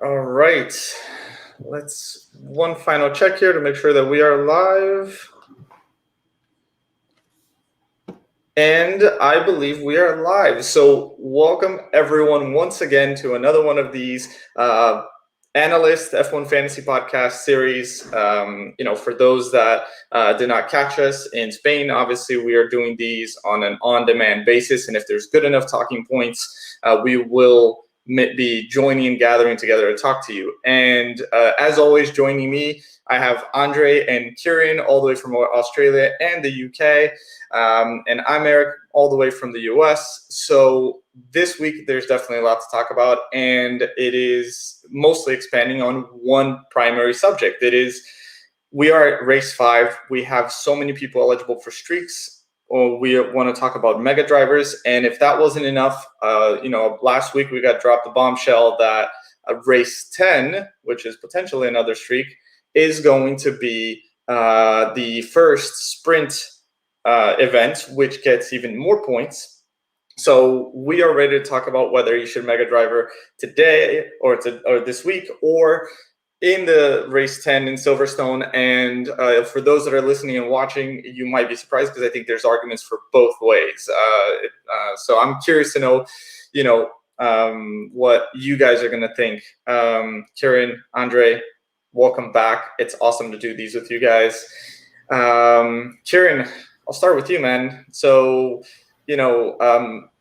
All right. Let's one final check here to make sure that we are live. And I believe we are live. So welcome everyone once again to another one of these analyst F1 Fantasy Podcast series. For those that did not catch us in Spain, obviously we are doing these on an on-demand basis. And if there's good enough talking points, we will be joining and gathering together to talk to you. And as always, joining me, I have Andre and Keiren all the way from Australia and the UK. And I'm Eric, all the way from the US. So this week, there's definitely a lot to talk about, and it is mostly expanding on one primary subject. It is, we are at race 5. We have so many people eligible for streaks. We want to talk about mega drivers, and if that wasn't enough, last week we got dropped the bombshell that race 10, which is potentially another streak, is going to be the first sprint event, which gets even more points. So we are ready to talk about whether you should mega driver today or this week or in the race 10 in Silverstone. And for those that are listening and watching, you might be surprised because I think there's arguments for both ways. So I'm curious to know, what you guys are going to think. Keiren, Andre, welcome back. It's awesome to do these with you guys. Keiren, I'll start with you, man. So,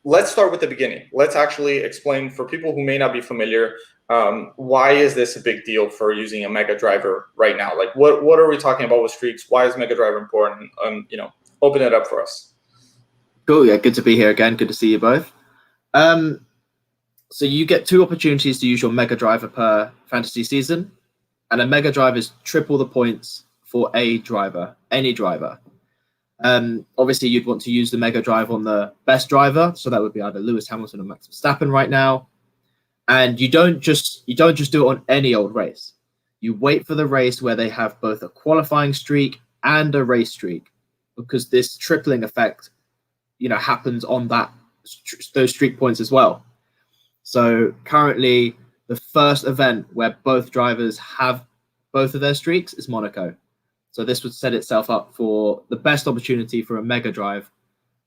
let's start with the beginning. Let's actually explain for people who may not be familiar, why is this a big deal for using a mega driver right now? Like, what are we talking about with streaks? Why is mega driver important? Open it up for us. Cool. Yeah, good to be here again. Good to see you both. So you get 2 opportunities to use your mega driver per fantasy season, and a mega driver is triple the points for a driver, any driver. Obviously, you'd want to use the mega drive on the best driver, so that would be either Lewis Hamilton or Max Verstappen right now. And you don't just do it on any old race. You wait for the race where they have both a qualifying streak and a race streak, because this tripling effect, happens on those streak points as well. So currently, the first event where both drivers have both of their streaks is Monaco. So this would set itself up for the best opportunity for a mega drive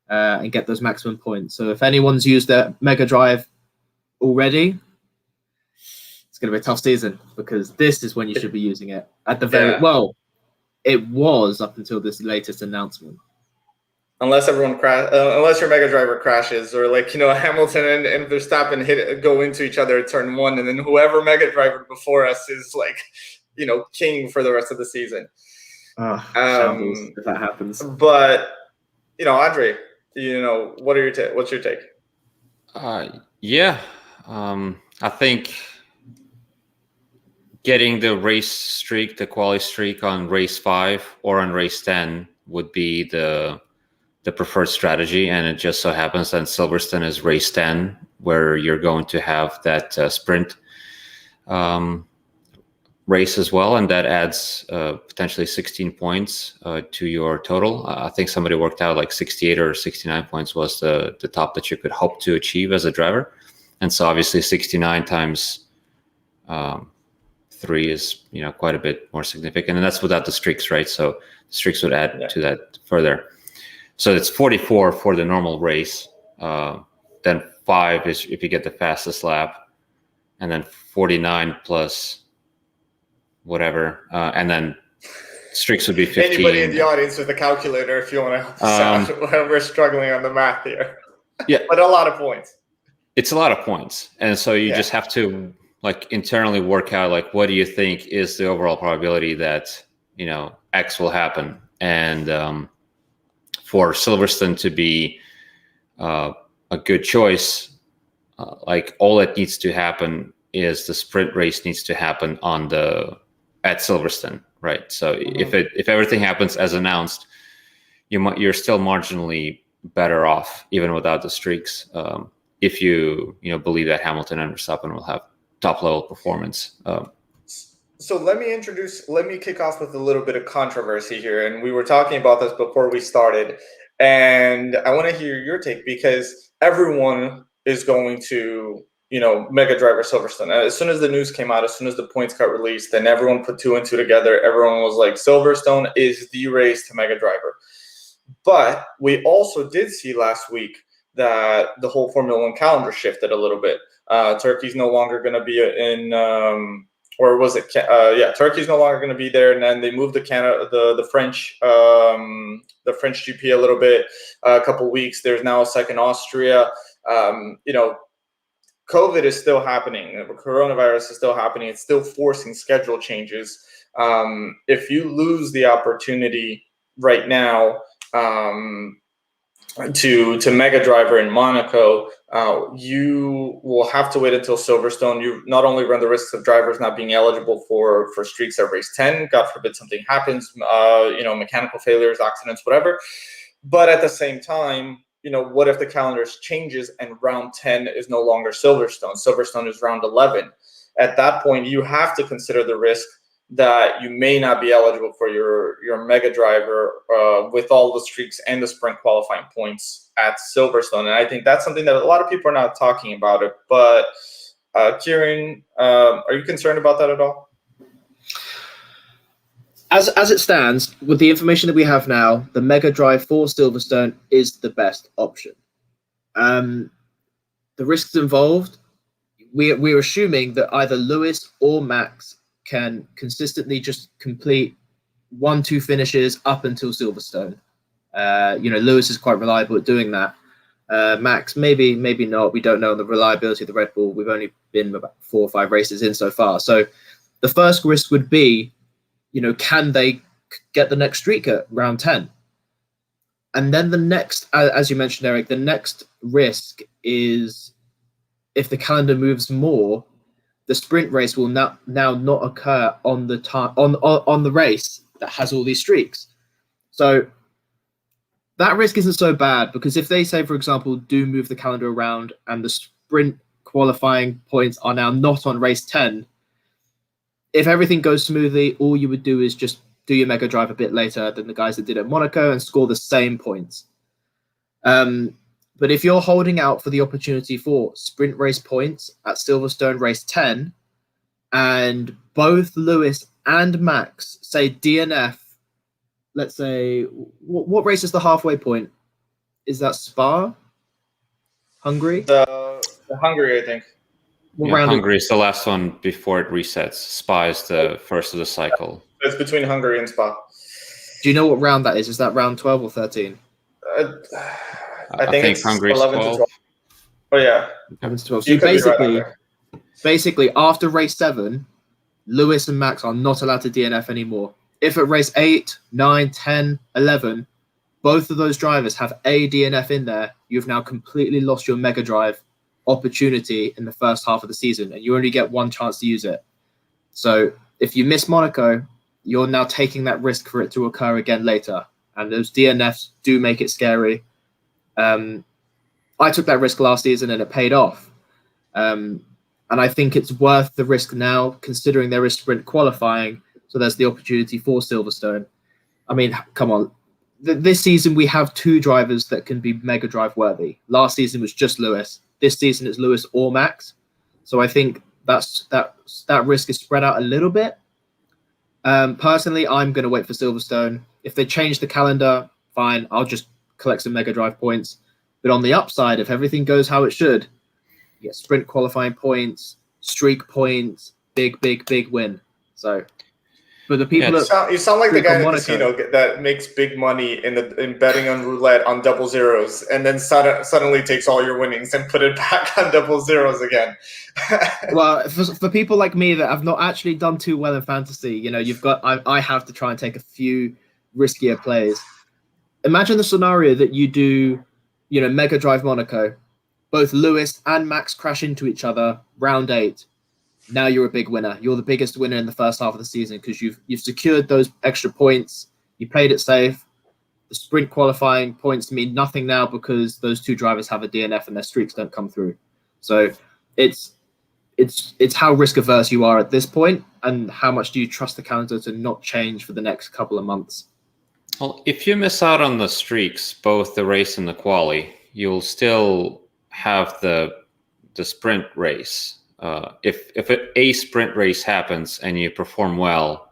and get those maximum points. So if anyone's used their mega drive already, it's going to be a tough season, because this is when you should be using it at the it was up until this latest announcement. Unless unless your mega driver crashes, or Hamilton and Verstappen go into each other at turn 1, and then whoever mega driver before us is king for the rest of the season. Shambles if that happens. But Andre, what's your take? I think getting the race streak, the quali streak on race 5 or on race 10 would be the preferred strategy, and it just so happens that Silverstone is race 10, where you're going to have that sprint race as well, and that adds potentially 16 points to your total. I think somebody worked out like 68 or 69 points was the top that you could hope to achieve as a driver. And so obviously 69 times 3 is quite a bit more significant, and that's without the streaks, right? So the streaks would add to that further. So it's 44 for the normal race, then 5 is if you get the fastest lap, and then 49 plus whatever, and then streaks would be 15. Anybody in the audience with a calculator, if you want to help us out, we're struggling on the math here. Yeah, but a lot of points. It's a lot of points, and so you just have to internally work out what do you think is the overall probability that X will happen, and for Silverstone to be a good choice, all that needs to happen is the sprint race needs to happen at Silverstone, right? So if everything happens as announced, you're still marginally better off even without the streaks, if you believe that Hamilton and Verstappen will have top level performance. So let me kick off with a little bit of controversy here. And we were talking about this before we started, and I want to hear your take, because everyone is going to Mega Driver Silverstone. As soon as the news came out, as soon as the points got released, then everyone put two and two together. Everyone was like, Silverstone is the race to Mega Driver. But we also did see last week that the whole Formula One calendar shifted a little bit. Turkey's no longer going to be in, or was it? Turkey's no longer going to be there, and then they moved the French GP a little bit, a couple weeks. There's now a second Austria. COVID is still happening. Coronavirus is still happening. It's still forcing schedule changes. If you lose the opportunity right now to Mega Driver in Monaco, you will have to wait until Silverstone. You not only run the risks of drivers not being eligible for streaks at race 10, God forbid something happens, mechanical failures, accidents, whatever. But at the same time, what if the calendar changes and round 10 is no longer Silverstone? Silverstone is round 11. At that point, you have to consider the risk that you may not be eligible for your Mega Driver with all the streaks and the sprint qualifying points at Silverstone. And I think that's something that a lot of people are not talking about it. But Keiren, are you concerned about that at all? As it stands, with the information that we have now, the Mega Drive for Silverstone is the best option. The risks involved, we're assuming that either Lewis or Max can consistently just complete 1-2 finishes up until Silverstone. Lewis is quite reliable at doing that. Max, maybe not. We don't know the reliability of the Red Bull. We've only been about 4 or 5 races in so far. So the first risk would be, can they get the next streak at round 10? And then the next, as you mentioned, Eric, the next risk is if the calendar moves more, the sprint race will now not occur on the time on the race that has all these streaks. So that risk isn't so bad, because if they say, for example, do move the calendar around and the sprint qualifying points are now not on race 10, if everything goes smoothly, all you would do is just do your Mega Drive a bit later than the guys that did at Monaco and score the same points. But if you're holding out for the opportunity for sprint race points at Silverstone race 10, and both Lewis and Max say DNF, let's say, what race is the halfway point? Is that Spa? Hungary? The Hungary, I think. Hungary is the last one before it resets. Spa is the first of the cycle. It's between Hungary and Spa. Do you know what round that is? Is that round 12 or 13? I think it's Hungary 11 to 12. Oh, yeah. 11 to 12. So basically, after race 7, Lewis and Max are not allowed to DNF anymore. If at race 8, 9, 10, 11, both of those drivers have a DNF in there, you've now completely lost your Mega Drive opportunity in the first half of the season, and you only get one chance to use it. So if you miss Monaco, you're now taking that risk for it to occur again later, and those DNFs do make it scary. I took that risk last season and it paid off, and I think it's worth the risk now, considering there is sprint qualifying, so there's the opportunity for Silverstone. I mean, come on, this season we have 2 drivers that can be Mega Drive worthy. Last season was just Lewis. This season it's Lewis or Max. So I think that risk is spread out a little bit. Personally, I'm going to wait for Silverstone. If they change the calendar, fine, I'll just collect some Mega Drive points. But on the upside, if everything goes how it should, you get sprint qualifying points, streak points, big win. So, but the people you sound like the guy in the casino that makes big money in betting on roulette on double zeros, and then suddenly takes all your winnings and put it back on double zeros again. Well, for people like me that have not actually done too well in fantasy, I have to try and take a few riskier plays. Imagine the scenario that you do, Mega Drive Monaco, both Lewis and Max crash into each other, round 8. Now you're a big winner. You're the biggest winner in the first half of the season because you've secured those extra points. You played it safe. The sprint qualifying points mean nothing now because those 2 drivers have a DNF and their streaks don't come through. So it's how risk averse you are at this point, and how much do you trust the calendar to not change for the next couple of months. Well, if you miss out on the streaks, both the race and the quali, you'll still have the the sprint race. If a sprint race happens and you perform well,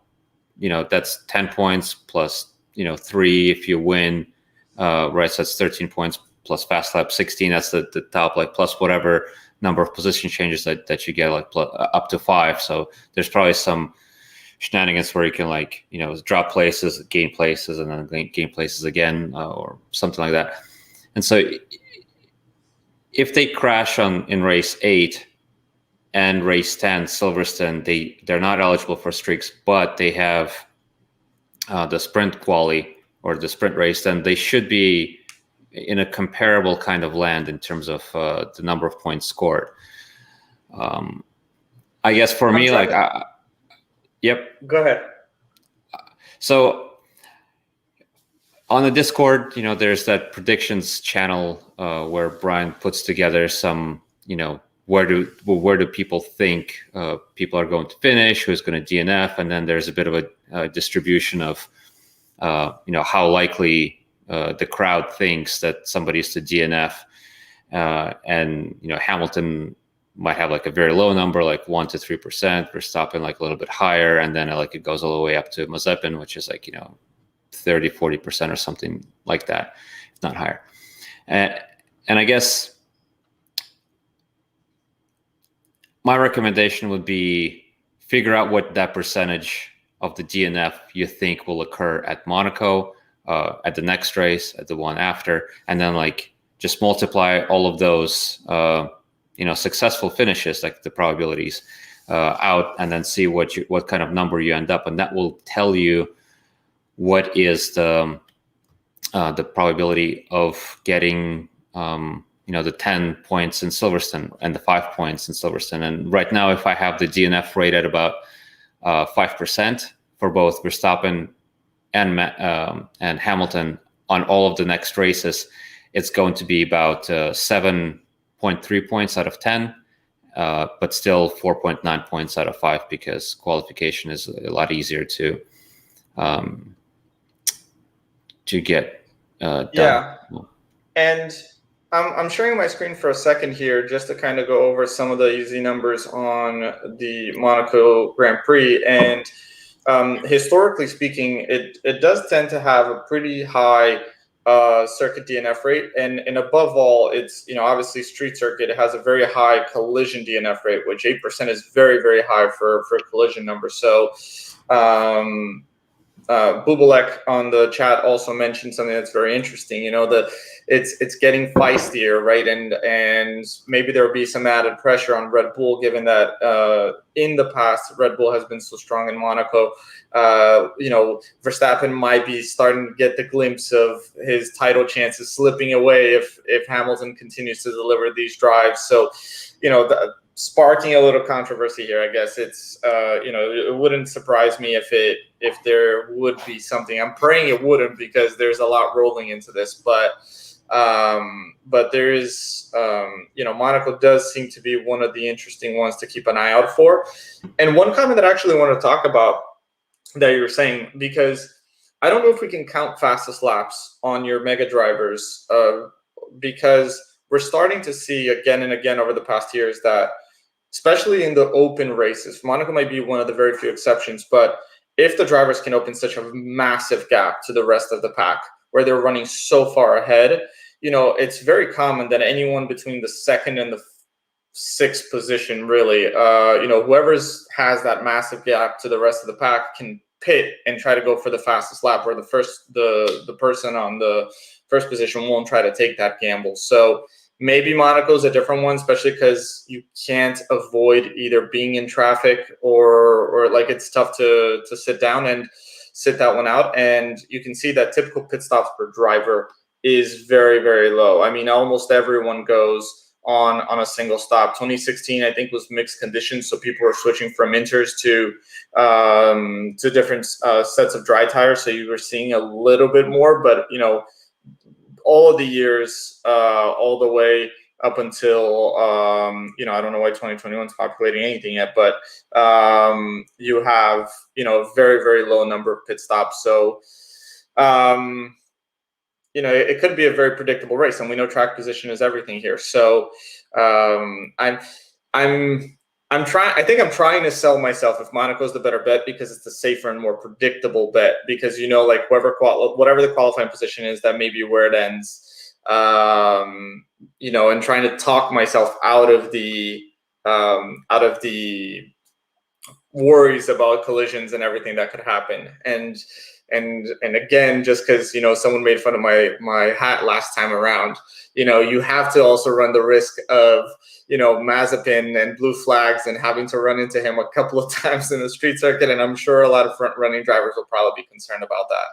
that's 10 points plus 3 if you win, right? So that's 13 points plus fast lap 16. That's the top, like, plus whatever number of position changes that you get, like up to 5. So there's probably some shenanigans where you can, like, drop places, gain places, and then gain places again, or something like that. And so if they crash in race 8 and race 10, Silverstone, they're not eligible for streaks, but they have the sprint quali or the sprint race, then they should be in a comparable kind of land in terms of the number of points scored. I guess for me, like, yep. Go ahead. So on the Discord, there's that predictions channel where Brian puts together some, where do people think people are going to finish, who's going to DNF, and then there's a bit of a distribution of, how likely the crowd thinks that somebody is to DNF, and Hamilton might have like a very low number, like 1 to 3%, Verstappen like a little bit higher, and then like it goes all the way up to Mazepin, which is like 30-40% or something like that, if not higher. And I guess my recommendation would be figure out what that percentage of the DNF you think will occur at Monaco, at the next race, at the one after, and then like just multiply all of those successful finishes, like the probabilities, out, and then see what kind of number you end up, and that will tell you what is the probability of getting the 10 points in Silverstone and the 5 points in Silverstone. And right now, if I have the DNF rate at about 5% for both Verstappen and Hamilton on all of the next races, it's going to be about 7.3 points out of 10, but still 4.9 points out of 5, because qualification is a lot easier to get done. Yeah. And I'm sharing my screen for a second here just to kind of go over some of the easy numbers on the Monaco Grand Prix. And historically speaking, it does tend to have a pretty high circuit DNF rate. And above all, it's, obviously street circuit, it has a very high collision DNF rate, which 8% is very, very high for collision numbers. So Bubalek on the chat also mentioned something that's very interesting. It's getting feistier, right? And maybe there will be some added pressure on Red Bull, given that in the past Red Bull has been so strong in Monaco. Verstappen might be starting to get the glimpse of his title chances slipping away if Hamilton continues to deliver these drives. So, sparking a little controversy here, I guess. It's it wouldn't surprise me if there would be something. I'm praying it wouldn't, because there's a lot rolling into this, but there is Monaco does seem to be one of the interesting ones to keep an eye out for. And one comment that I actually want to talk about that you were saying, because I don't know if we can count fastest laps on your mega drivers, because we're starting to see again and again over the past years that, especially in the open races, Monaco might be one of the very few exceptions, but if the drivers can open such a massive gap to the rest of the pack where they're running so far ahead, it's very common that anyone between the second and the sixth position, really, whoever has that massive gap to the rest of the pack can pit and try to go for the fastest lap, where the person on the first position won't try to take that gamble. So maybe Monaco's a different one, especially because you can't avoid either being in traffic or like it's tough to sit down and sit that one out. And you can see that typical pit stops per driver is very, very low. I mean, almost everyone goes on a single stop. 2016, I think, was mixed conditions, so people were switching from inters to different sets of dry tires. So you were seeing a little bit more, but all of the years, all the way up until I don't know why 2021 is populating anything yet, but you have very, very low number of pit stops. So it could be a very predictable race, and we know track position is everything here. So I'm trying. I think I'm trying to sell myself if Monaco's the better bet because it's the safer and more predictable bet. Because like whatever the qualifying position is, that may be where it ends. And trying to talk myself out of the worries about collisions and everything that could happen. And again, just because someone made fun of my hat last time around, you have to also run the risk of Mazepin and blue flags and having to run into him a couple of times in the street circuit, and I'm sure a lot of front running drivers will probably be concerned about that.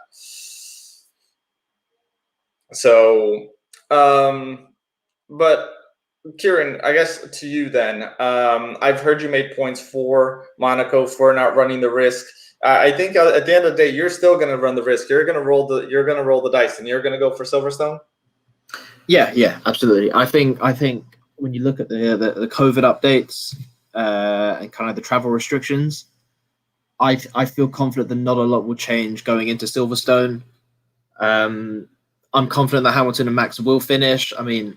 So, but Keiren, I guess to you then. I've heard you made points for Monaco for not running the risk. I think at the end of the day, you're still going to run the risk. You're going to roll the dice, and you're going to go for Silverstone. Yeah, absolutely. I think when you look at the COVID updates and kind of the travel restrictions, I feel confident that not a lot will change going into Silverstone. I'm confident that Hamilton and Max will finish. I mean,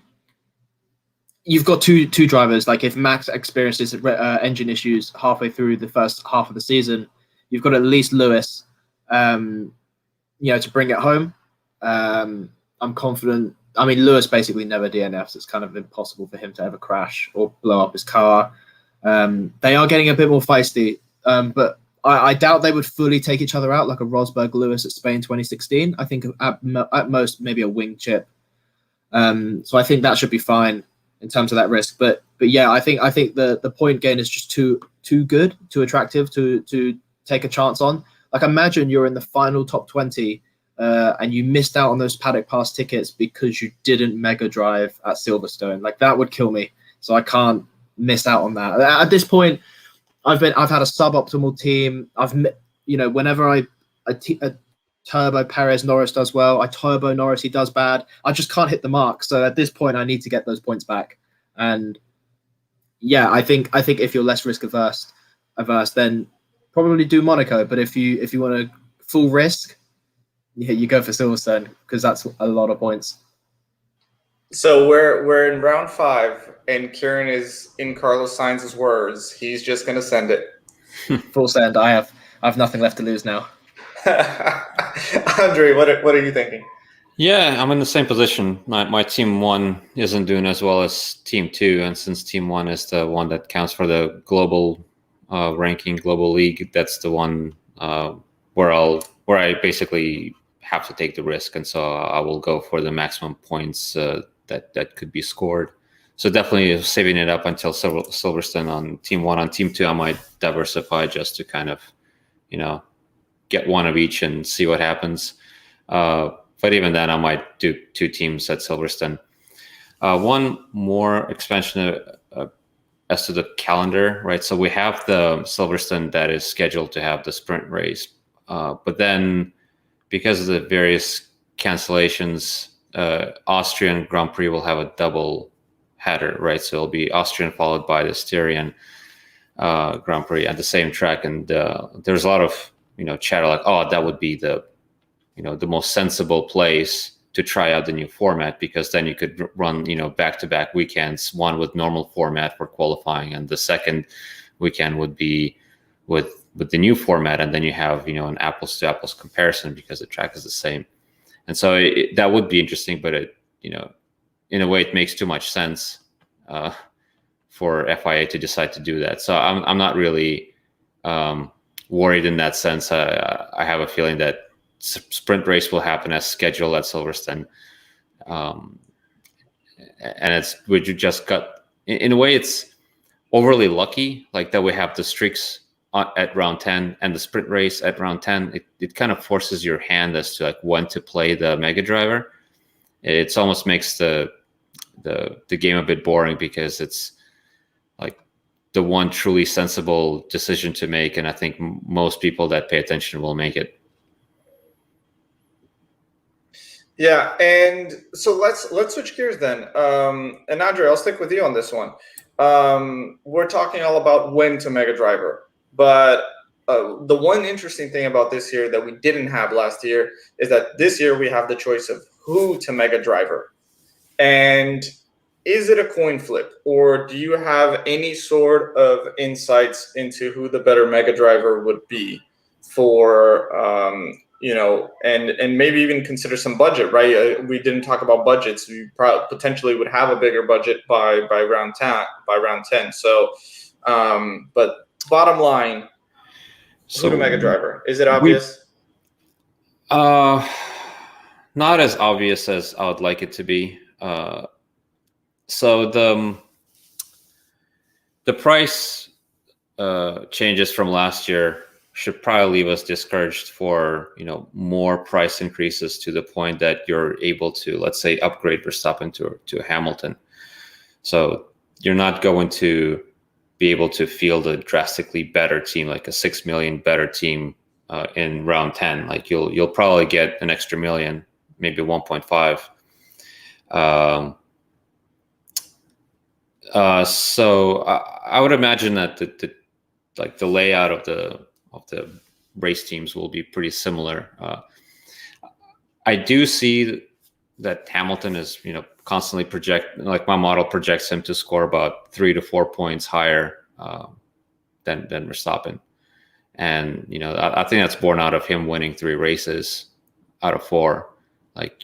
you've got two drivers. Like if Max experiences engine issues halfway through the first half of the season, you've got at least Lewis, to bring it home. I'm confident. I mean, Lewis basically never DNFs. It's kind of impossible for him to ever crash or blow up his car. They are getting a bit more feisty, but I doubt they would fully take each other out like a Rosberg-Lewis at Spain 2016. I think at most maybe a wing chip. So I think that should be fine in terms of that risk. But yeah, I think the point gain is just too good, too attractive to take a chance on. Like imagine you're in the final top 20 and you missed out on those Paddock Pass tickets because you didn't mega drive at Silverstone. Like that would kill me. So I can't miss out on that. At this point, I've had a suboptimal team. Whenever I turbo Perez, Norris does well. I turbo Norris, he does bad. I just can't hit the mark. So at this point, I need to get those points back. And yeah, I think if you're less risk averse, then probably do Monaco. But if you want a full risk, you go for Silverstone because that's a lot of points. So we're in round 5, and Keiren is in Carlos Sainz's words. He's just going to send it. Full send. I have nothing left to lose now. Andre, what are you thinking? Yeah, I'm in the same position. My team 1 isn't doing as well as team 2, and since team 1 is the one that counts for the global ranking, global league, that's the one where I basically have to take the risk, and so I will go for the maximum points that could be scored. So definitely saving it up until Silverstone on team 1. On team 2, I might diversify just to kind of, get one of each and see what happens. But even then, I might do 2 teams at Silverstone. One more expansion as to the calendar, right? So we have the Silverstone that is scheduled to have the sprint race, but then because of the various cancellations, Austrian Grand Prix will have a double header, right? So it'll be Austrian followed by the Styrian Grand Prix at the same track, and there's a lot of chatter like, oh, that would be the most sensible place to try out the new format, because then you could run back-to-back weekends, one with normal format for qualifying, and the second weekend would be with the new format, and then you have an apples-to-apples comparison because the track is the same. And so that would be interesting, but in a way it makes too much sense for FIA to decide to do that. So I'm not really worried in that sense. I have a feeling that sprint race will happen as scheduled at Silverstone, and we just got, in a way, it's overly lucky, like that we have the streaks at round 10 and the sprint race at round 10. It kind of forces your hand as to like when to play the mega driver. It almost makes the game a bit boring, because it's like the one truly sensible decision to make, and I think most people that pay attention will make it. Yeah, and so let's switch gears then. And Andre, I'll stick with you on this one. We're talking all about when to mega driver, but the one interesting thing about this year that we didn't have last year is that this year we have the choice of who to mega driver. And is it a coin flip, or do you have any sort of insights into who the better mega driver would be for, and maybe even consider some budget, right? We didn't talk about budgets. We potentially would have a bigger budget by round 10. So, but bottom line, who the mega driver? Is it obvious? Not as obvious as I would like it to be. So the price changes from last year should probably leave us discouraged for more price increases to the point that you're able to, let's say, upgrade Verstappen to Hamilton. So you're not going to be able to field a drastically better team, like a 6 million better team in round 10. Like you'll probably get an extra million, maybe 1.5. So I would imagine that the layout of the race teams will be pretty similar. I do see that Hamilton is constantly like my model projects him to score about 3 to 4 points higher than Verstappen, and I think that's born out of him winning 3 races out of 4. Like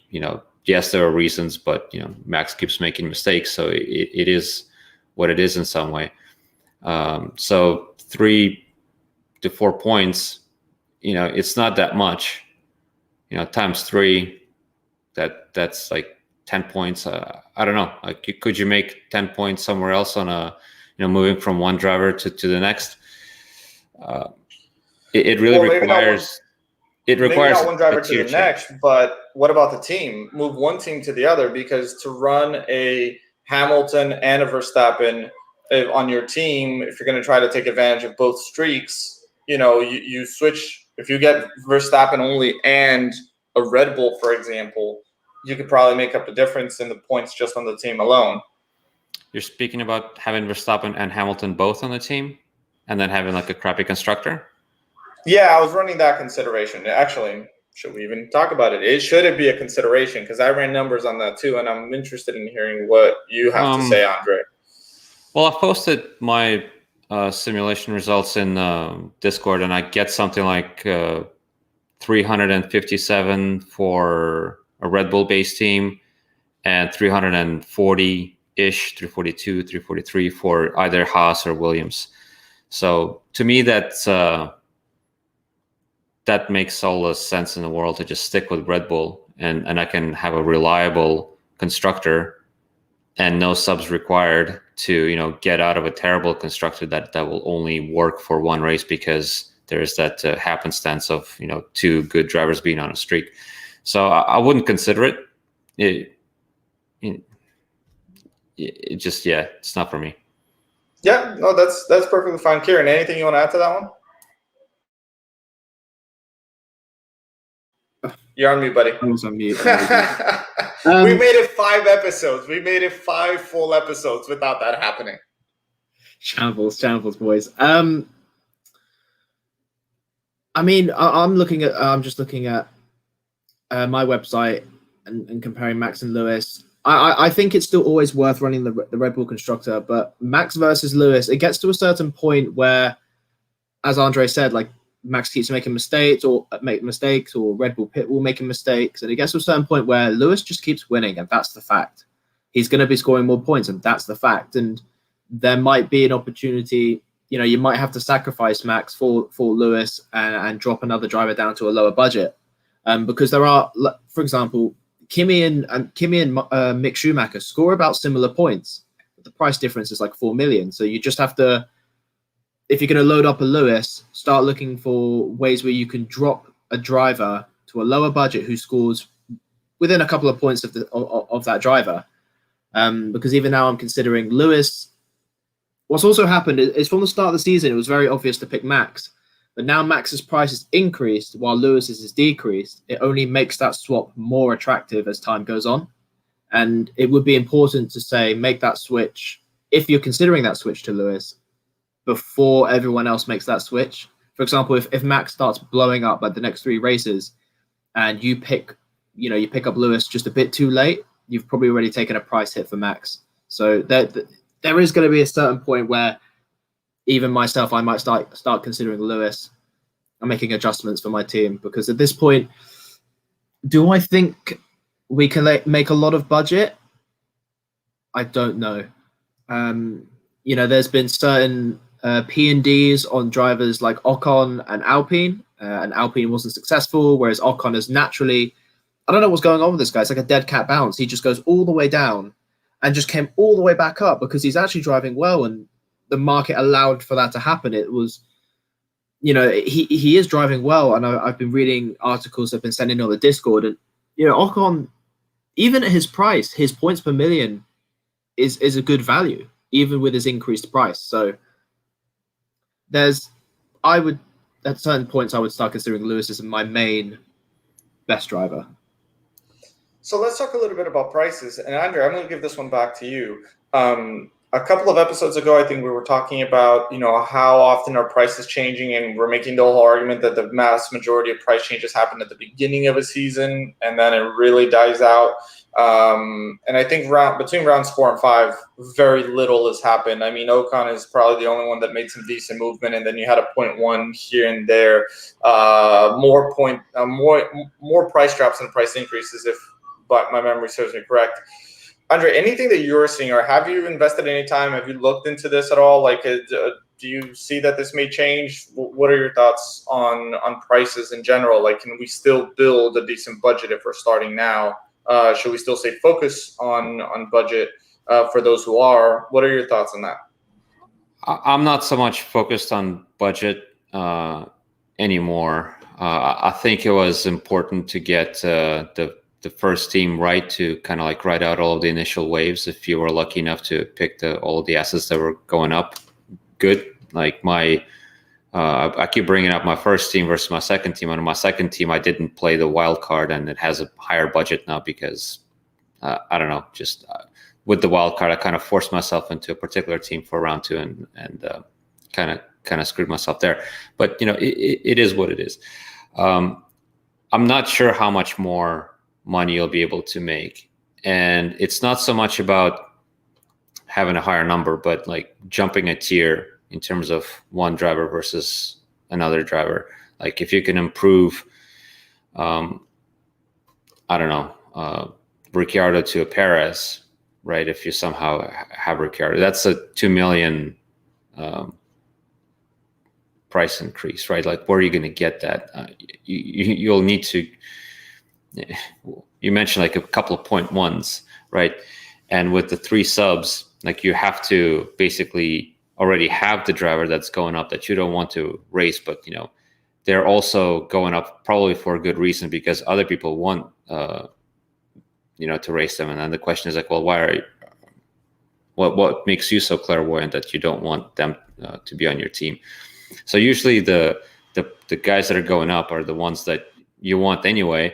yes, there are reasons, but Max keeps making mistakes, so it is what it is in some way. So 3 to 4 points, it's not that much. Times 3, that's like 10 points. I don't know. Like, could you make 10 points somewhere else on moving from one driver to the next? It really requires. It requires maybe not one driver to the next, but what about the team? Move one team to the other, because to run a Hamilton and a Verstappen on your team, if you're going to try to take advantage of both streaks, you switch. If you get Verstappen only and a Red Bull, for example, you could probably make up the difference in the points just on the team alone. You're speaking about having Verstappen and Hamilton both on the team and then having like a crappy constructor? Yeah, I was running that consideration. Actually, should we even talk about it? Should it be a consideration? Because I ran numbers on that too, and I'm interested in hearing what you have to say, Andre. Well, I posted my simulation results in Discord, and I get something like 357 for a Red Bull-based team and 340-ish, 342, 343 for either Haas or Williams. So to me, that makes all the sense in the world to just stick with Red Bull, and I can have a reliable constructor and no subs required to get out of a terrible constructor that will only work for one race because there's that happenstance of 2 good drivers being on a streak. So I wouldn't consider it. It just it's not for me. Yeah, no, that's perfectly fine. Keiren, anything you want to add to that one? You're on mute, buddy. I was on mute. We made it 5 episodes. We made it 5 full episodes without that happening. Shambles, boys. I mean, I'm just looking at my website and comparing Max and Lewis. I think it's still always worth running the Red Bull constructor, but Max versus Lewis, it gets to a certain point where, as Andre said, like, Max keeps making mistakes, or Red Bull pit will making mistakes, and it gets to a certain point where Lewis just keeps winning, and that's the fact. He's going to be scoring more points, and that's the fact. And there might be an opportunity. You might have to sacrifice Max for Lewis and drop another driver down to a lower budget, because there are, for example, Kimi and Mick Schumacher score about similar points. The price difference is like 4 million, so you just have to. If you're going to load up a Lewis, start looking for ways where you can drop a driver to a lower budget who scores within a couple of points of that driver. Because even now I'm considering Lewis. What's also happened is from the start of the season, it was very obvious to pick Max. But now Max's price has increased while Lewis's has decreased. It only makes that swap more attractive as time goes on. And it would be important to say, make that switch, if you're considering that switch to Lewis, before everyone else makes that switch. For example, if Max starts blowing up like the next 3 races and you pick up Lewis just a bit too late, you've probably already taken a price hit for Max. So there is going to be a certain point where even myself, I might start considering Lewis and making adjustments for my team, because at this point, do I think we can make a lot of budget? I don't know. There's been certain P&Ds on drivers like Ocon and Alpine, and Alpine wasn't successful, whereas Ocon is naturally, I don't know what's going on with this guy. It's like a dead cat bounce. He just goes all the way down and just came all the way back up because he's actually driving well, and the market allowed for that to happen. It was, he is driving well, and I've been reading articles I've been sending on the Discord, and Ocon, even at his price, his points per million is a good value, even with his increased price. So at certain points I would start considering Lewis as my main best driver. So let's talk a little bit about prices. And Andre, I'm going to give this one back to you. A couple of episodes ago, I think we were talking about, how often are prices changing, and we're making the whole argument that the mass majority of price changes happen at the beginning of a season, and then it really dies out. And I think between rounds 4 and 5, very little has happened. I mean, Ocon is probably the only one that made some decent movement, and then you had a 0.1 here and there, more price drops and price increases, if but my memory serves me correct. Andre, anything that you're seeing, or have you invested any time? Have you looked into this at all? Like, do you see that this may change? What are your thoughts on prices in general? Like, can we still build a decent budget if we're starting now? Should we still stay focused on budget for those who are? What are your thoughts on that? I'm not so much focused on budget anymore. I think it was important to get the first team right, to kind of like ride out all of the initial waves. If you were lucky enough to pick all of the assets that were going up, good. Like I keep bringing up my first team versus my second team. On my second team, I didn't play the wild card, and it has a higher budget now because I don't know, just with the wild card, I kind of forced myself into a particular team for round 2, and kind of screwed myself there. But it is what it is. I'm not sure how much more money you'll be able to make, and it's not so much about having a higher number, but like jumping a tier in terms of one driver versus another driver. Like if you can improve Ricciardo to a Perez, right? If you somehow have Ricciardo, that's a 2 million price increase, right? Like where are you going to get that? You'll need to. You mentioned like a couple of 0.1s, right? And with the 3 subs, like you have to basically already have the driver that's going up that you don't want to race, but they're also going up probably for a good reason, because other people want to race them. And then the question is like, well, what makes you so clairvoyant that you don't want them to be on your team? So usually the guys that are going up are the ones that you want anyway.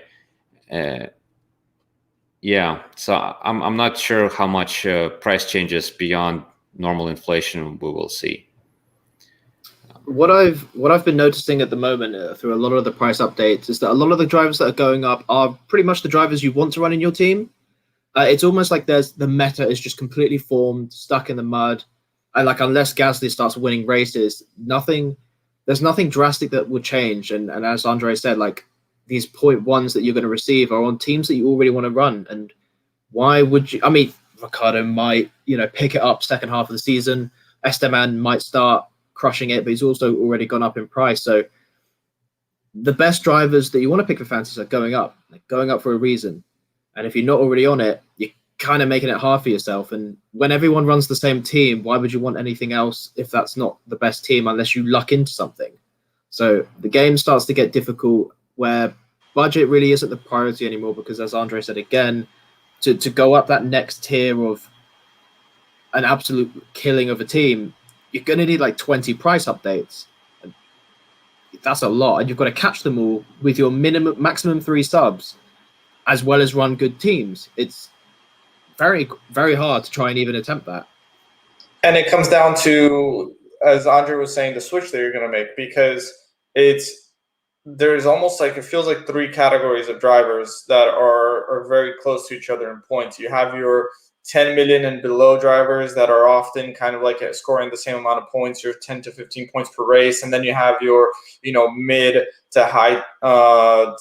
So I'm not sure how much price changes beyond normal inflation we will see. What I've been noticing at the moment through a lot of the price updates is that a lot of the drivers that are going up are pretty much the drivers you want to run in your team. It's almost like the meta is just completely formed, stuck in the mud, and like unless Gasly starts winning races, there's nothing drastic that will change. And as Andre said, like these 0.1s that you're going to receive are on teams that you already want to run. And why would you? I mean, Ricciardo might pick it up second half of the season. Esteban might start crushing it, but he's also already gone up in price. So the best drivers that you want to pick for fantasy are going up for a reason. And if you're not already on it, you're kind of making it hard for yourself. And when everyone runs the same team, why would you want anything else if that's not the best team, unless you luck into something? So the game starts to get difficult where budget really isn't the priority anymore, because as Andre said again, to go up that next tier of an absolute killing of a team, you're going to need like 20 price updates. And that's a lot. And you've got to catch them all with your maximum 3 subs, as well as run good teams. It's very, very hard to try and even attempt that. And it comes down to, as Andre was saying, the switch that you're going to make, because there's almost like, it feels like 3 categories of drivers that are very close to each other in points. You have your 10 million and below drivers that are often kind of like scoring the same amount of points, your 10 to 15 points per race. And then you have your, mid to high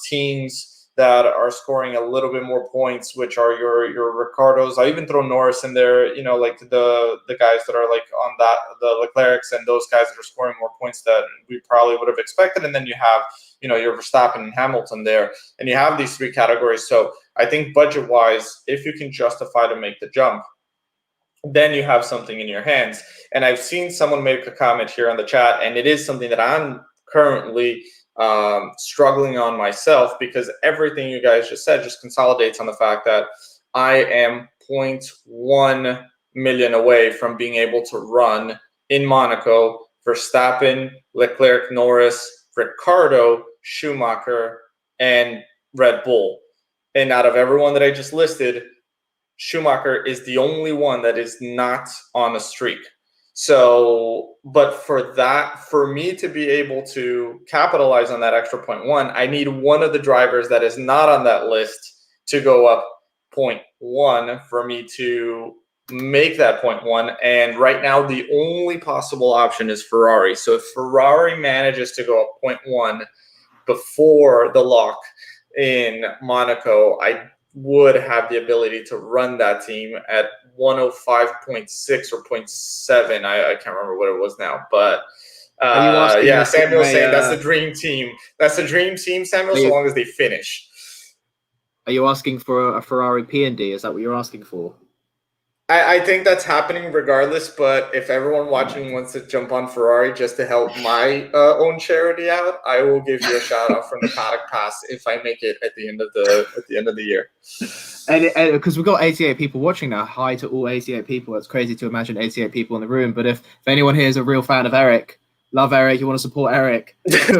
teams that are scoring a little bit more points, which are your Ricardos. I even throw Norris in there, like the guys that are like on that, the Leclercs and those guys that are scoring more points that we probably would have expected. And then you have, your Verstappen and Hamilton there, and you have these three categories. So I think budget-wise, if you can justify to make the jump, then you have something in your hands. And I've seen someone make a comment here on the chat, and it is something that I'm currently struggling on myself, because everything you guys just said just consolidates on the fact that I am 0.1 million away from being able to run in Monaco Verstappen, Leclerc, Norris, Ricardo, Schumacher, and Red Bull. And out of everyone that I just listed, Schumacher is the only one that is not on a streak. So, but for me to be able to capitalize on that extra 0.1, I need one of the drivers that is not on that list to go up 0.1 for me to make that 0.1. And right now, the only possible option is Ferrari. So if Ferrari manages to go up 0.1 before the lock in Monaco, I would have the ability to run that team at 105.6 or 0.7. I can't remember what it was now, but Samuel's saying that's the dream team. That's the dream team, Samuel, so long as they finish. Are you asking for a Ferrari P&D? Is that what you're asking for? I think that's happening regardless, but if everyone watching wants to jump on Ferrari just to help my own charity out, I will give you a shout out from the Paddock Pass if I make it at the end of the year. And because we've got 88 people watching now, hi to all 88 people. It's crazy to imagine 88 people in the room. But if anyone here is a real fan of Eric, love Eric, you want to support Eric, get him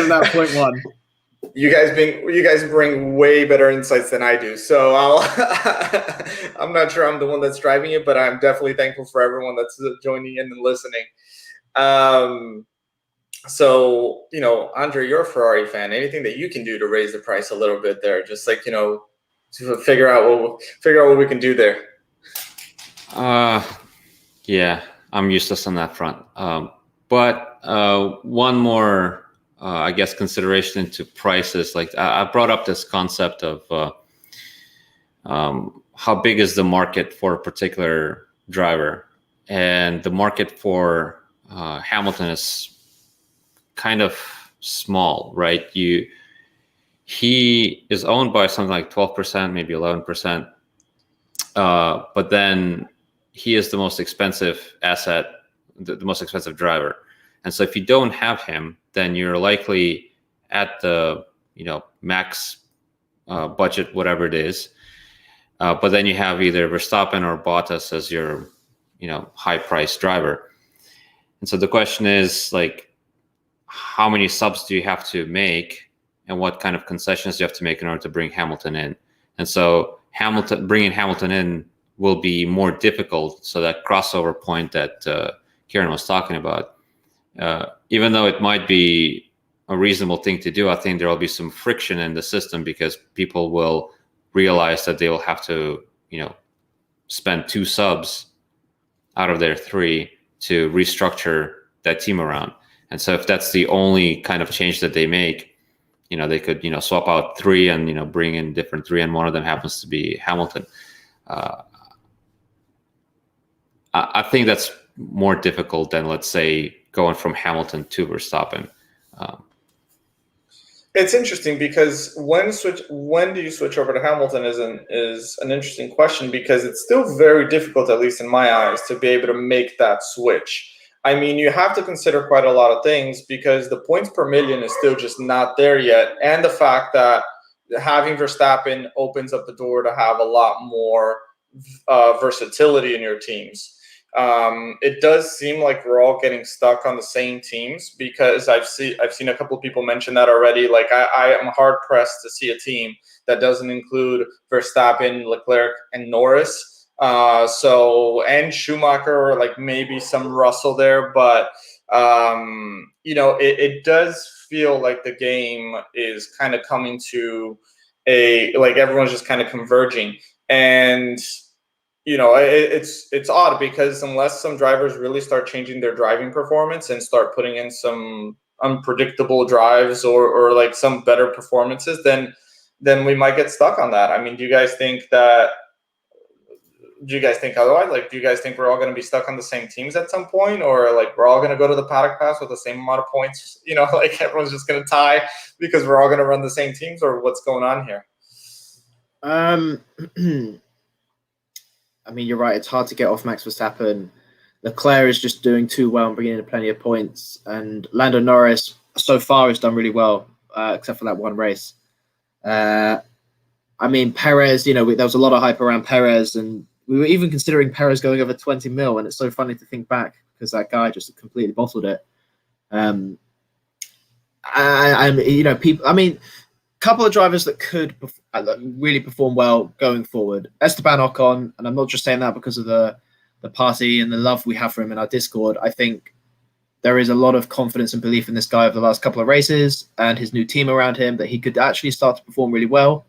that 0.1. You guys bring way better insights than I do. So I'm not sure I'm the one that's driving it, but I'm definitely thankful for everyone that's joining in and listening. So, Andre, you're a Ferrari fan. Anything that you can do to raise the price a little bit there, just like, to figure out what we can do there. Yeah, I'm useless on that front. But one more, I guess, consideration into prices. Like I brought up this concept of how big is the market for a particular driver, and the market for Hamilton is kind of small, right? He is owned by something like 12%, maybe 11%, but then he is the most expensive asset, the most expensive driver. And so if you don't have him, then you're likely at the max budget, whatever it is. But then you have either Verstappen or Bottas as your high price driver. And so the question is, like, how many subs do you have to make, and what kind of concessions do you have to make in order to bring Hamilton in? And so bringing Hamilton in will be more difficult. So that crossover point that Keiren was talking about, even though it might be a reasonable thing to do, I think there will be some friction in the system, because people will realize that they will have to, spend 2 subs out of their 3 to restructure that team around. And so if that's the only kind of change that they make, they could, swap out 3 and, bring in different 3, and one of them happens to be Hamilton. I think that's more difficult than, let's say, going from Hamilton to Verstappen. It's interesting because when do you switch over to Hamilton is an interesting question, because it's still very difficult, at least in my eyes, to be able to make that switch. I mean, you have to consider quite a lot of things, because the points per million is still just not there yet, and the fact that having Verstappen opens up the door to have a lot more versatility in your teams. It does seem like we're all getting stuck on the same teams, because I've seen a couple of people mention that already. Like I am hard pressed to see a team that doesn't include Verstappen, Leclerc, and Norris. And Schumacher, or like maybe some Russell there, but it does feel like the game is kind of coming to like everyone's just kind of converging. And it's odd because unless some drivers really start changing their driving performance and start putting in some unpredictable drives or like some better performances, then we might get stuck on that. I mean, do you guys think otherwise? Like, do you guys think we're all going to be stuck on the same teams at some point, or like we're all going to go to the paddock pass with the same amount of points? Like everyone's just going to tie because we're all going to run the same teams, or what's going on here? I mean, you're right. It's hard to get off Max Verstappen. Leclerc is just doing too well and bringing in plenty of points. And Lando Norris, so far, has done really well, except for that one race. I mean, Perez, there was a lot of hype around Perez, and we were even considering Perez going over 20 mil. And it's so funny to think back because that guy just completely bottled it. Couple of drivers that could really perform well going forward. Esteban Ocon, and I'm not just saying that because of the party and the love we have for him in our Discord. I think there is a lot of confidence and belief in this guy over the last couple of races and his new team around him that he could actually start to perform really well.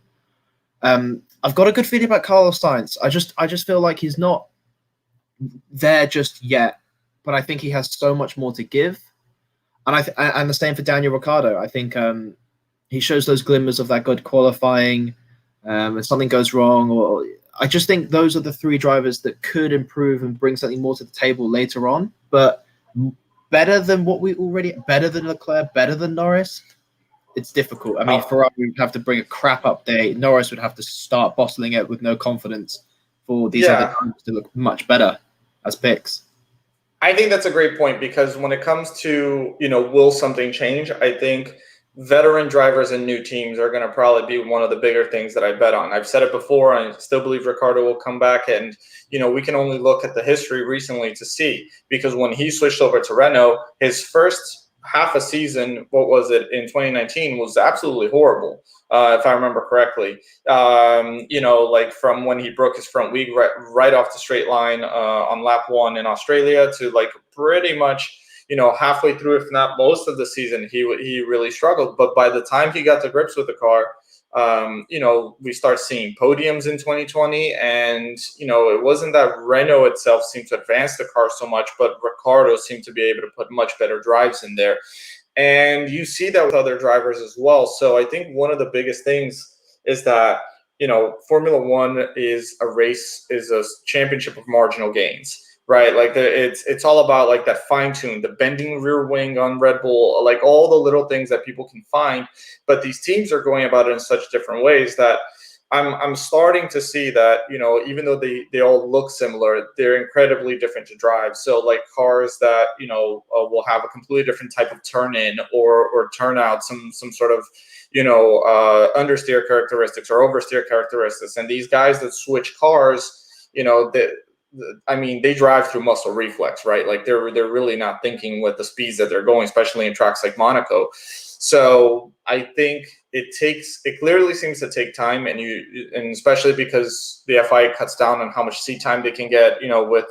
I've got a good feeling about Carlos Sainz. I just feel like he's not there just yet, but I think he has so much more to give. And the same for Daniel Ricciardo. I think he shows those glimmers of that good qualifying. If something goes wrong, or I just think those are the three drivers that could improve and bring something more to the table later on. But better than better than Leclerc, better than Norris. It's difficult. I mean, Ferrari would have to bring a crap update. Norris would have to start bottling it with no confidence for these other drivers to look much better as picks. I think that's a great point because when it comes to, will something change? I think veteran drivers and new teams are going to probably be one of the bigger things that I bet on. I've said it before, and I still believe Ricciardo will come back. And, we can only look at the history recently to see, because when he switched over to Renault, his first half a season, what was it, in 2019 was absolutely horrible, if I remember correctly. Like from when he broke his front wing right off the straight line on lap 1 in Australia to like pretty much halfway through, if not most of the season, he really struggled. But by the time he got to grips with the car, we start seeing podiums in 2020, and it wasn't that Renault itself seemed to advance the car so much, but Ricciardo seemed to be able to put much better drives in there, and you see that with other drivers as well. So I think one of the biggest things is that Formula One is a championship of marginal gains. Right, like it's all about like that fine tune, the bending rear wing on Red Bull, like all the little things that people can find. But these teams are going about it in such different ways that I'm starting to see that even though they all look similar, they're incredibly different to drive. So like cars that will have a completely different type of turn in or turn out, some sort of understeer characteristics or oversteer characteristics, and these guys that switch cars, they drive through muscle reflex, right? Like they're really not thinking with the speeds that they're going, especially in tracks like Monaco. So I think it clearly seems to take time, and especially because the FIA cuts down on how much seat time they can get, with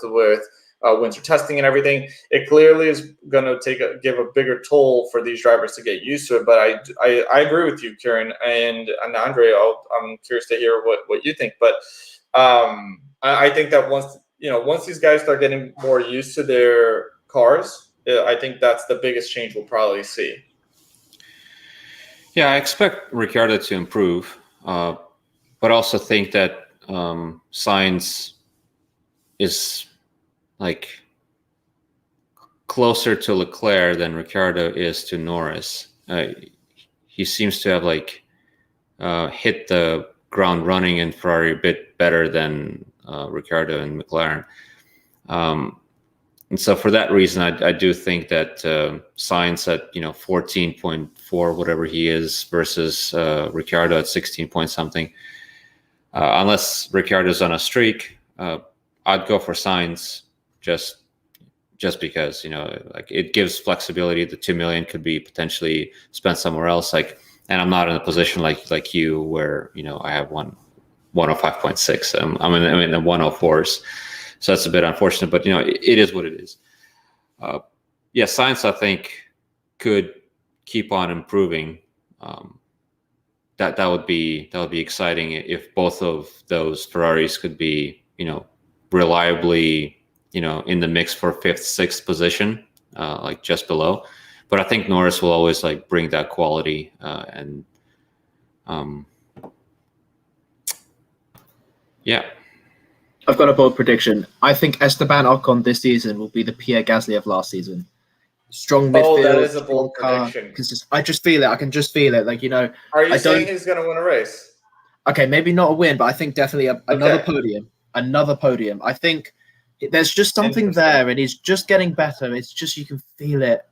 winter testing and everything. It clearly is going to give a bigger toll for these drivers to get used to it. But I agree with you, Keiren, and Andre. I'm curious to hear what you think. But I think that once these guys start getting more used to their cars, I think that's the biggest change we'll probably see. Yeah, I expect Ricciardo to improve, but also think that Sainz is like closer to Leclerc than Ricciardo is to Norris. He seems to have hit the ground running in Ferrari a bit better than Ricciardo and McLaren. And so for that reason, I do think that Sainz at 14.4, whatever he is, versus Ricciardo at 16 point something. Unless Ricciardo's on a streak, I'd go for Sainz just because it gives flexibility. The 2 million could be potentially spent somewhere else. And I'm not in a position like you where I have 105.6. I'm in the 104s. So that's a bit unfortunate, but it is what it is. Sainz I think could keep on improving, that would be exciting if both of those Ferraris could be, reliably, in the mix for 5th, 6th position, like just below. But I think Norris will always like bring that quality, and yeah. I've got a bold prediction. I think Esteban Ocon this season will be the Pierre Gasly of last season. Strong midfield. Oh, that is a bold prediction. I just feel it. I can just feel it. Like, Are you saying he's going to win a race? Okay, maybe not a win, but I think definitely another podium. Another podium. I think there's just something there, and he's just getting better. It's just, you can feel it.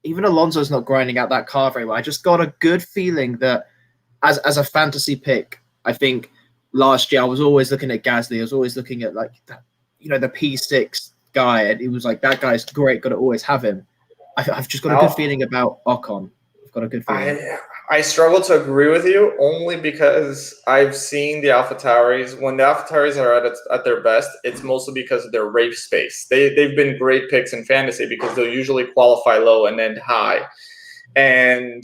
Even Alonso's not grinding out that car very well. I just got a good feeling that as a fantasy pick, I think last year I was always looking at Gasly. I was always looking at the P6 guy, and it was like, that guy's great, got to always have him. I've just got a good feeling about Ocon. I've got a good feeling. I struggle to agree with you only because I've seen the AlphaTauris. When the AlphaTauris are at their best, it's mostly because of their race space. They've been great picks in fantasy because they'll usually qualify low and end high. And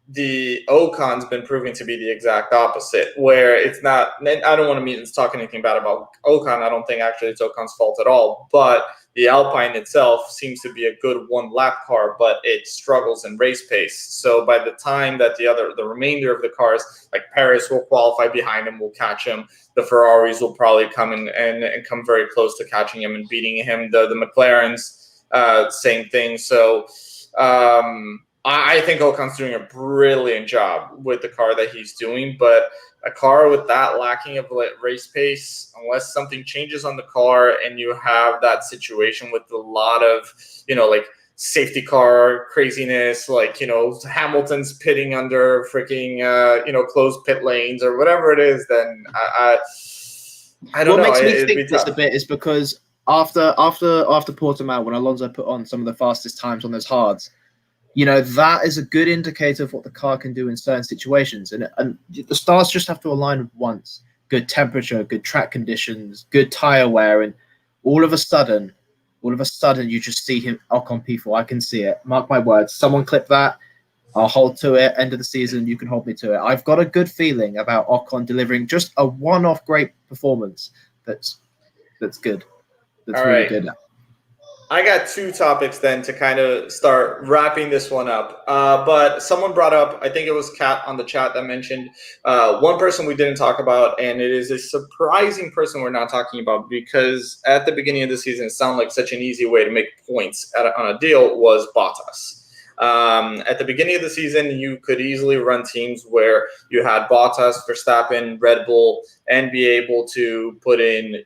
the Ocon's been proving to be the exact opposite, where it's not. I don't want to talk anything bad about Ocon. I don't think actually it's Ocon's fault at all. But the Alpine itself seems to be a good one-lap car, but it struggles in race pace. So by the time that the remainder of the cars, like Paris, will qualify behind him, will catch him. The Ferraris will probably come in and come very close to catching him and beating him. The McLarens, same thing. So I think Ocon's doing a brilliant job with the car that he's doing, but a car with that lacking of race pace, unless something changes on the car and you have that situation with a lot of, safety car craziness, Hamilton's pitting under freaking, closed pit lanes or whatever it is, then I don't know. What makes me think this a bit is because after Portimao, when Alonso put on some of the fastest times on those hards, that is a good indicator of what the car can do in certain situations. And the stars just have to align once. Good temperature, good track conditions, good tire wear. And all of a sudden, you just see him Ocon P4. I can see it. Mark my words. Someone clip that. I'll hold to it. End of the season, you can hold me to it. I've got a good feeling about Ocon delivering just a one-off great performance that's good. That's all really right. good. I got 2 topics then to kind of start wrapping this one up. But someone brought up, I think it was Kat on the chat that mentioned one person we didn't talk about, and it is a surprising person we're not talking about because at the beginning of the season, it sounded like such an easy way to make points on a deal was Bottas. At the beginning of the season, you could easily run teams where you had Bottas, Verstappen, Red Bull, and be able to put in,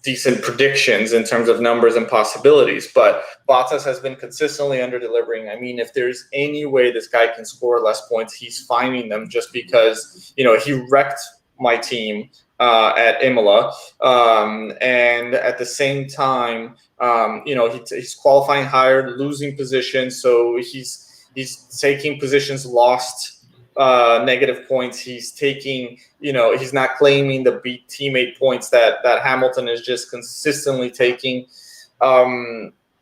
decent predictions in terms of numbers and possibilities, but Bottas has been consistently under-delivering. I mean, if there's any way this guy can score less points, he's finding them just because, he wrecked my team at Imola. And at the same time, he's qualifying higher, losing positions. So he's taking positions lost, negative points. He's taking, he's not claiming the beat teammate points that Hamilton is just consistently taking.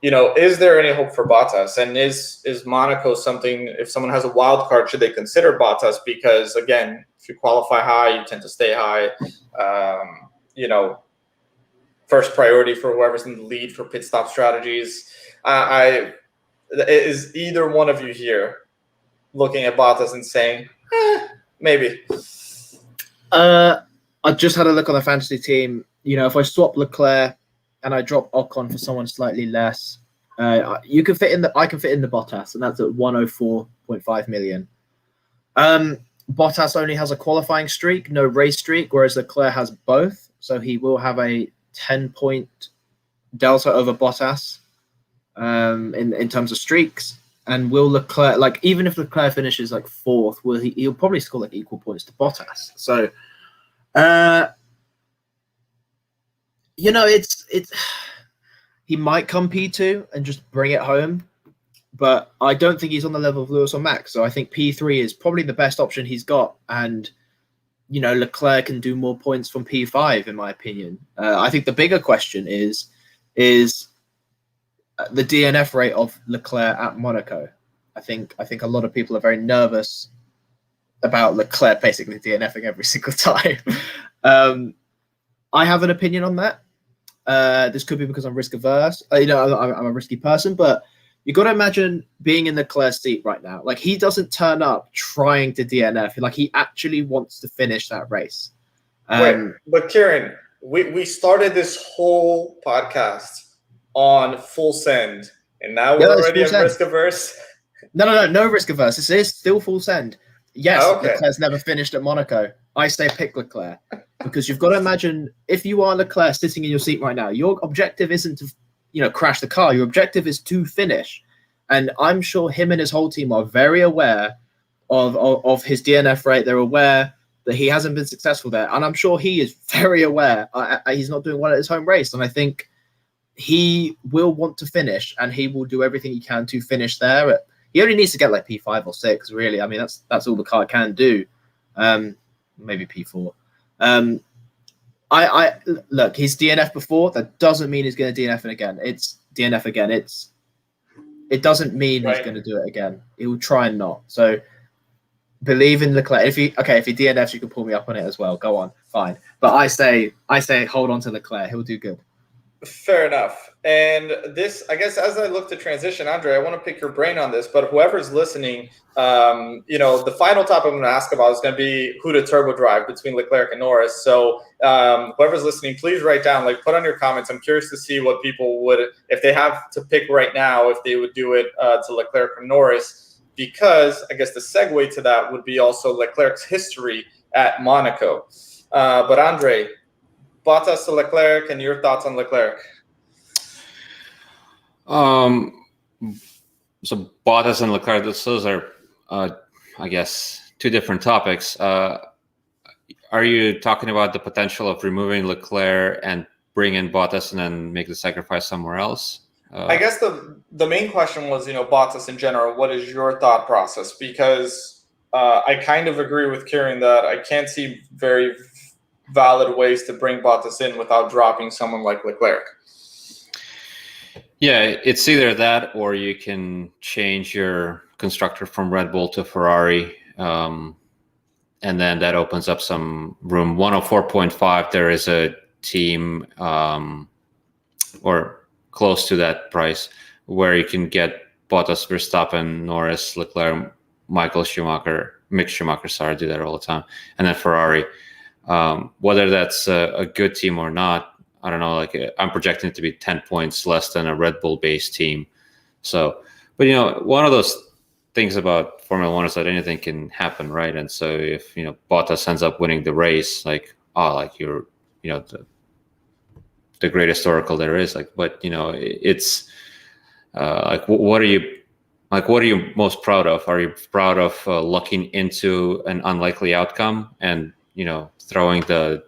Is there any hope for Bottas? And is Monaco something, if someone has a wild card, should they consider Bottas? Because again, if you qualify high, you tend to stay high. First priority for whoever's in the lead for pit stop strategies. Is either one of you here looking at Bottas and saying, maybe? I just had a look on the fantasy team. If I swap Leclerc and I drop Ocon for someone slightly less, I can fit in the Bottas, and that's at 104.5 million. Bottas only has a qualifying streak, no race streak, whereas Leclerc has both, so he will have a 10-point delta over Bottas in terms of streaks. And will Leclerc, even if Leclerc finishes 4th, he'll probably score equal points to Bottas. So, it's he might come P2 and just bring it home, but I don't think he's on the level of Lewis or Max. So I think P3 is probably the best option he's got, and Leclerc can do more points from P5, in my opinion. I think the bigger question is the DNF rate of Leclerc at Monaco. I think a lot of people are very nervous about Leclerc basically DNFing every single time. I have an opinion on that. This could be because I'm risk averse. I'm a risky person, but you got to imagine being in Leclerc's seat right now. Like, he doesn't turn up trying to DNF. Like, he actually wants to finish that race. Wait, but Keiren, we started this whole podcast on full send, and now we're already in risk averse. No risk averse. This is still full send. Yes, okay. Leclerc's never finished at Monaco. I say pick Leclerc because you've got to imagine if you are Leclerc sitting in your seat right now, your objective isn't to crash the car. Your objective is to finish, and I'm sure him and his whole team are very aware of his DNF rate. They're aware that he hasn't been successful there, and I'm sure he is very aware he's not doing well at his home race. And I think he will want to finish, and he will do everything he can to finish there. He only needs to get like P5 or 6, really. I mean, that's all the car can do. Maybe P4. I look, he's DNF before. That doesn't mean he's going to DNF again. It's DNF again. It doesn't mean he's going to do it again. He will try and not. So believe in Leclerc. If he DNFs, you can pull me up on it as well. Go on, fine. But I say hold on to Leclerc. He'll do good. Fair enough. And this, I guess, as I look to transition, Andre, I want to pick your brain on this, but whoever's listening, the final topic I'm going to ask about is going to be who to turbo drive between Leclerc and Norris. So whoever's listening, please write down, put on your comments. I'm curious to see what people would, if they have to pick right now, if they would do it to Leclerc or Norris, because I guess the segue to that would be also Leclerc's history at Monaco. But Andre, Bottas to Leclerc, and your thoughts on Leclerc? So Bottas and Leclerc, those are, I guess, two different topics. Are you talking about the potential of removing Leclerc and bring in Bottas and then make the sacrifice somewhere else? I guess the main question was, Bottas in general. What is your thought process? Because I kind of agree with Keiren that I can't see very valid ways to bring Bottas in without dropping someone like Leclerc. Yeah, it's either that or you can change your constructor from Red Bull to Ferrari, and then that opens up some room. 104.5, there is a team or close to that price where you can get Bottas, Verstappen, Norris, Leclerc, Mick Schumacher, sorry, I do that all the time, and then Ferrari. Whether that's a good team or not, I don't know. I'm projecting it to be 10 points less than a Red Bull-based team. So, but one of those things about Formula One is that anything can happen, right? And so, if Bottas ends up winning the race, you're, the greatest oracle there is. But it's what are you most proud of? Are you proud of looking into an unlikely outcome and throwing the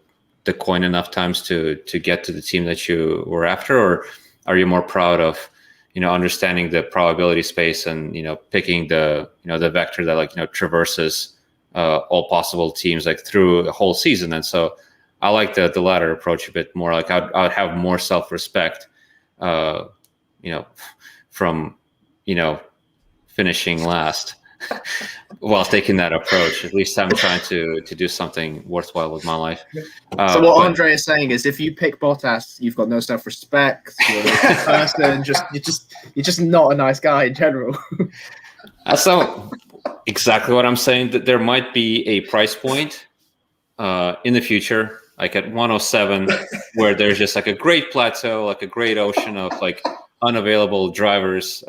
coin enough times to get to the team that you were after, or are you more proud of understanding the probability space and picking the the vector that traverses all possible teams through a whole season? And so I like the latter approach a bit more. I'd have more self-respect from finishing last while taking that approach. At least I'm trying to do something worthwhile with my life. So what Andre is saying is, if you pick Bottas, you've got no self-respect. You're a good person. You're just not a nice guy in general. That's not exactly what I'm saying. That there might be a price point in the future, at 107, where there's just a great plateau, a great ocean of unavailable drivers.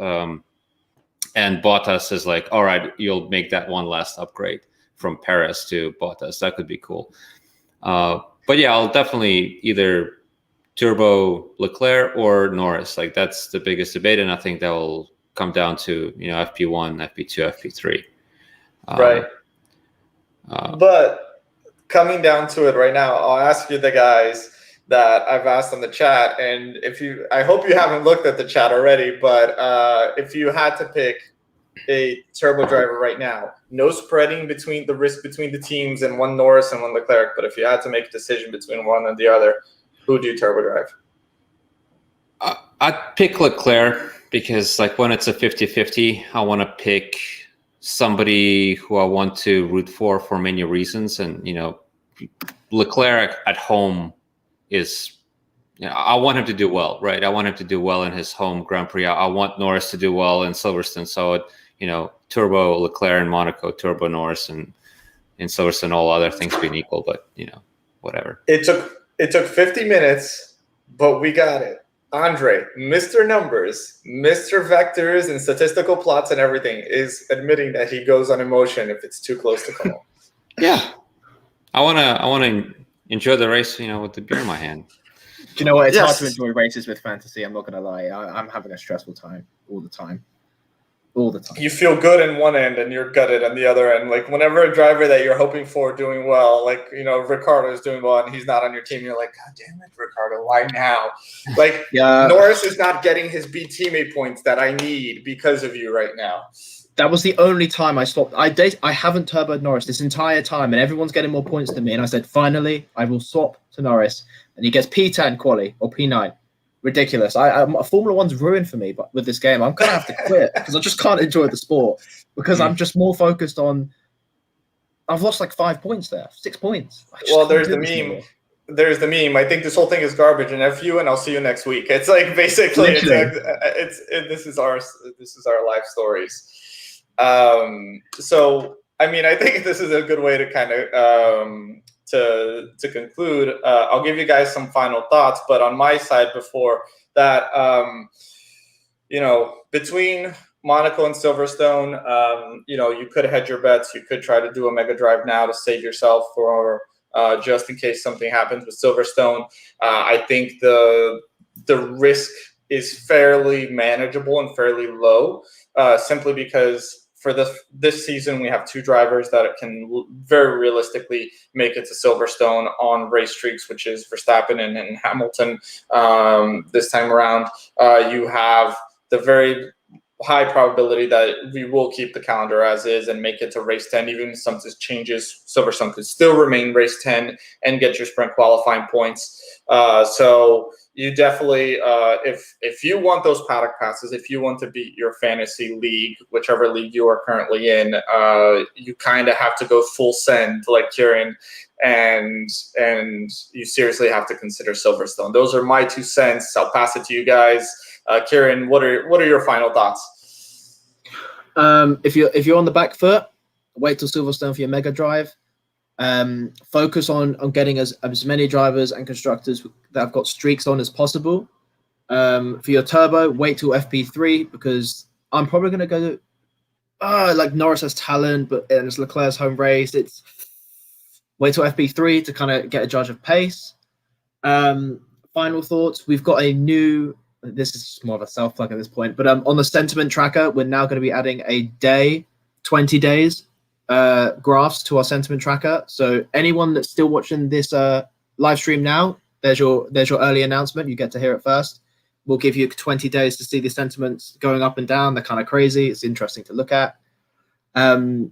And Bottas is all right, you'll make that one last upgrade from Perez to Bottas. That could be cool. But yeah, I'll definitely either turbo Leclerc or Norris. That's the biggest debate, and I think that will come down to FP1, FP2, FP3. Right. But coming down to it right now, I'll ask you the guys that I've asked on the chat, and I hope you haven't looked at the chat already, but if you had to pick a turbo driver right now, no spreading between the risk between the teams and one Norris and one Leclerc, but if you had to make a decision between one and the other, who do you turbo drive? I'd pick Leclerc because like when it's a 50-50, I want to pick somebody who I want to root for many reasons. And, Leclerc at home is, I want him to do well, right? I want him to do well in his home Grand Prix. I want Norris to do well in Silverstone. So, turbo Leclerc in Monaco, turbo Norris and in Silverstone, all other things being equal, but, whatever. It took 50 minutes, but we got it. Andre, Mr. Numbers, Mr. Vectors and statistical plots and everything, is admitting that he goes on emotion if it's too close to call. Yeah. I wanna enjoy the race, with the beer in my hand. Do you know what? It's hard to enjoy races with fantasy. I'm not going to lie. I'm having a stressful time all the time. You feel good in one end and you're gutted on the other end. Like whenever a driver that you're hoping for doing well, like, Ricardo is doing well and he's not on your team, you're like, God damn it, Ricardo, why now? Like Norris is not getting his B teammate points that I need because of you right now. That was the only time I stopped. I haven't turboed Norris this entire time and everyone's getting more points than me. And I said, finally, I will swap to Norris. And he gets P10 quali or P9. Ridiculous. Formula One's ruined for me, but with this game, I'm gonna have to quit because I just can't enjoy the sport because I'm just more focused on. I've lost like 5 points there, 6 points. Well, there's the meme. There's the meme. I think this whole thing is garbage, and F you, and I'll see you next week. It's like basically, this is our life stories. So I mean, I think this is a good way to kind of. To conclude, I'll give you guys some final thoughts, but on my side before that, between Monaco and Silverstone, you could hedge your bets. You could try to do a mega drive now to save yourself for just in case something happens with Silverstone. I think the risk is fairly manageable and fairly low, simply because for this season, we have 2 drivers that can very realistically make it to Silverstone on race streaks, which is Verstappen and Hamilton. This time around, you have the very high probability that we will keep the calendar as is and make it to race 10. Even if something changes, Silverstone could still remain race 10 and get your sprint qualifying points. So you definitely, if you want those paddock passes, if you want to beat your fantasy league, whichever league you are currently in, you kind of have to go full send like Keiren, and you seriously have to consider Silverstone. Those are my 2 cents. I'll pass it to you guys. Keiren, what are your final thoughts? If you're on the back foot, wait till Silverstone for your mega drive. Focus on getting as many drivers and constructors that have got streaks on as possible. For your turbo, wait till FP3 because I'm probably going to go like Norris has talent, but it's Leclerc's home race. It's wait till FP3 to kind of get a judge of pace. Final thoughts. We've got a new. This is more of a self plug at this point, but on the sentiment tracker, we're now going to be adding a day, 20 days. Graphs to our sentiment tracker. So anyone that's still watching this live stream now, there's your early announcement. You get to hear it first. We'll give you 20 days to see the sentiments going up and down. They're kind of crazy. It's interesting to look at. McLaren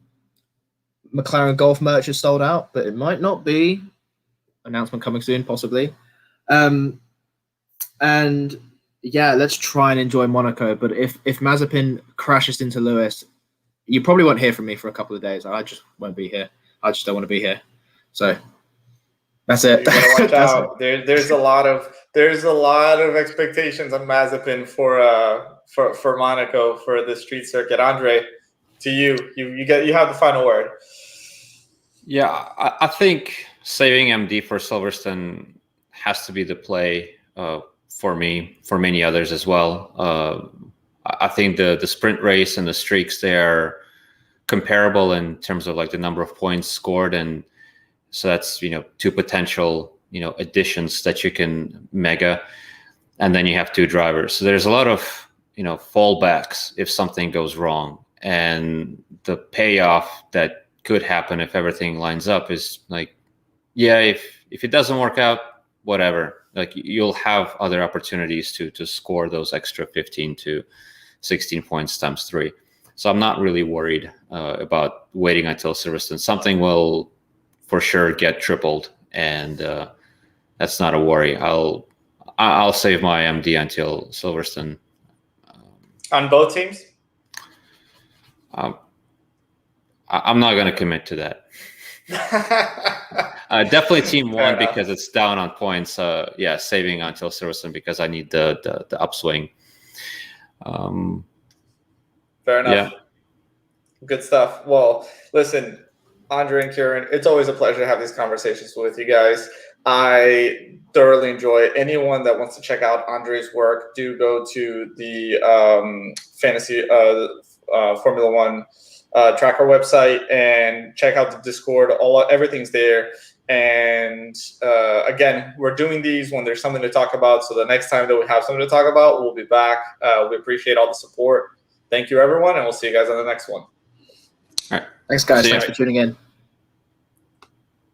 Golf merch is sold out, but it might not be. Announcement coming soon, possibly. And yeah, let's try and enjoy Monaco. But if Mazepin crashes into Lewis, you probably won't hear from me for a couple of days. I just won't be here. I just don't want to be here. So that's it. You gotta watch out. There's a lot of expectations on Mazepin for Monaco for the street circuit. Andre, to you have the final word. Yeah, I think saving MD for Silverstone has to be the play for me, for many others as well. I think the sprint race and the streaks, they are comparable in terms of like the number of points scored, and so that's 2 potential additions that you can mega, and then you have 2 drivers. So there's a lot of fallbacks if something goes wrong, and the payoff that could happen if everything lines up is like, yeah, if it doesn't work out, whatever. Like you'll have other opportunities to score those extra 15 to 16 points times 3. So I'm not really worried about waiting until Silverstone. Something will for sure get tripled, and that's not a worry. I'll save my MD until Silverstone. On both teams? I'm not going to commit to that. Definitely team Fair one enough. because it's down on points. Saving until Silverstone because I need the upswing. Fair enough. Yeah. Good stuff. Well, listen, Andre and Keiren, it's always a pleasure to have these conversations with you guys. I thoroughly enjoy it. Anyone that wants to check out Andre's work, do go to the fantasy Formula One tracker website and check out the Discord. Everything's there. And again, we're doing these when there's something to talk about. So the next time that we have something to talk about, we'll be back. We appreciate all the support. Thank you, everyone, and we'll see you guys on the next one. All right. Thanks, guys. See ya. Thanks for tuning in.